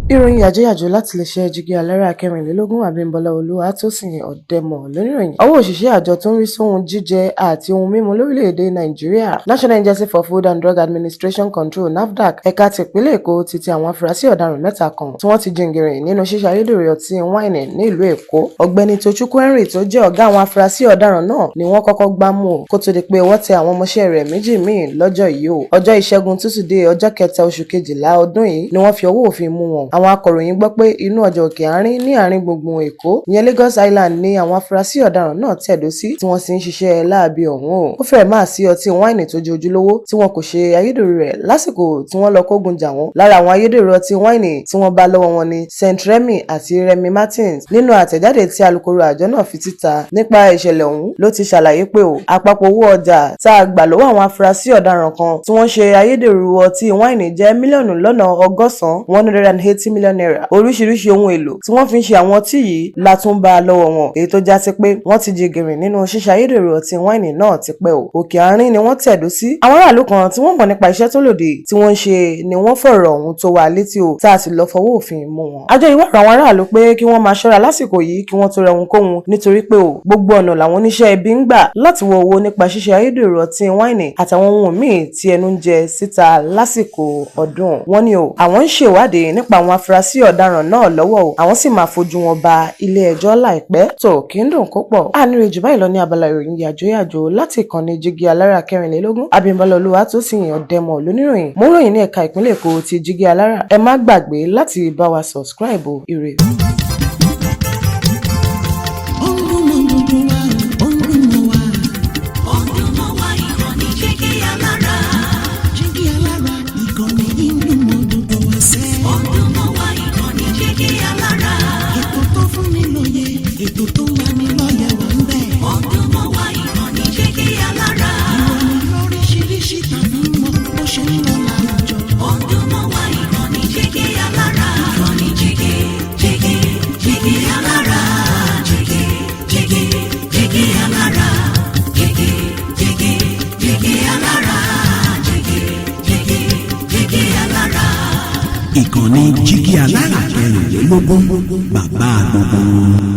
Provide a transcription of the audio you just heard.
Ìròyìn Yajoyajo láti iléeṣẹ́ jígí alára kẹrìnlélógún Abímbọ́lá Olúwatósìn Ọ̀dẹ́mọ̀ lóníròyìn. Ọwọ́ òṣìṣẹ́ àjọ tó ń rí sóhun jíjẹ àti ohun mímu lórílẹ̀‐èdè Nàìjíríà National Agency for Food and Drug Administration Control Nafdac ẹ̀ka tìpínlẹ̀ Èkó ti ti àwọn afurasí ọ̀daràn mẹ́ta kan tí wọ́n ti jìngìrìn nínú ṣíṣe ayédèrú ọtí Waini ní ìlú Èkó. Ọ̀gbẹ́ni Tochukwu Henry tó jẹ́ ọ̀gá àwọn afurasí ọ̀daràn náà ni wọ́n kọ́kọ́ gbá mú kó tó di pé wọ́n tẹ àwọn ọmọọṣẹ́ rẹ̀ méjì míì lọ́jọ́ yìí o. Ọjọ́ Ìṣẹ́gun Túsídéé ọjọ́ 3 oṣù Kejìlá ọdún yìí ni wọ́n fi ọwọ́ òfin mú wọn. Àwọn akọ̀ròyìn gbọ́ pé inú ọjà òkè àárín ní àárín gbùngbùn Èkó ìyẹn Lagos Island ni àwọn afurasí ọ̀daràn náà tẹ̀dó sí tí wọ́n sì ń ṣiṣẹ́ láabi ọ̀hún o. Ó fẹ́ẹ̀ máa sí ọtí Waini tó jẹ́ ojúlówó tí wọn kò ṣe ayédèrú rẹ̀ lásìkò tí wọ́n lọ kógun jà wọ́n. Lára àwọn ayédèrú ọtí Waini tí wọ́n bá lọ́wọ́ wọn ni Saint Remy àti Remy Martins. Nínú àtẹ̀jáde tí alukoro àjọ náà fi síta nípa ìṣẹ̀lẹ̀ ọ̀hún ló ti ṣàlàyé pé àpapọ̀ owó ọjà tá a gbà lọ́wọ́ àwọn afurasí ọ̀daràn kan tí wọ́n ṣe ayédèrú ọtí Waini jẹ́ mílíọ̀nù lọ́nà ọgọ́sàn-án 180 million naira. Oríṣiríṣi ohun èlò tí wọ́n fi ń ṣe àwọn ọtí yìí la tún bá lọ́wọ́ wọn, èyí tó já sí pé wọ́n ti jìngìrìn nínú ṣíṣe ayédèrú ọtí Waini náà ti pẹ́ o. Òkè àárín ni wọ́n tẹ̀dó sí. Àwọn aráàlú kan tí wọ́n mọ̀ nípa iṣẹ́ tó lòdì tí wọ́n ń ṣe ni wọ́n fọ̀rọ̀ ọ̀hún tó wà létí o tá a sì lọ fọwọ́ òfin mú wọn. Àjọ yìí wá rọ̀ àwọn aráàlú pé kí wọ́n máa ṣọ́ra lásìkò yìí kí wọ́n tó rẹ ohunkóhun nítorí pé gbogbo ọ̀nà làwọn oníṣẹ́ ibi ń gbà láti wọ owó nípa ṣíṣe ayédèrú ọtí Waini àtàwọn ohun míì tí ẹnu ń jẹ síta lásìkò ọdún. Wọ́n ní àwọn ń ṣèwádìí nípa àwọn afurasí ọ̀daràn náà lọ́wọ́ àwọn sì máa fojú wọn ba ilé ẹjọ́ láìpẹ́. Tó kí ń dùn kó pọ̀. Àníre jù báyìí lọ ní abala ìròyìn Yajoyajo láti ìkànnì jígí alára kẹrìnlélógún Abímbọ́lá Olúwatósìn Ọ̀dẹ́mọ̀ lóníròyìn. Mo ń ròyìn ní ẹ̀ka ìpínlẹ̀ Èkó ti jígí alára. Ẹ má gbàgbé láti bá wa subscribe ire. Ìkànnì jígí alára kẹrìnlélógún bàbá gbogbo.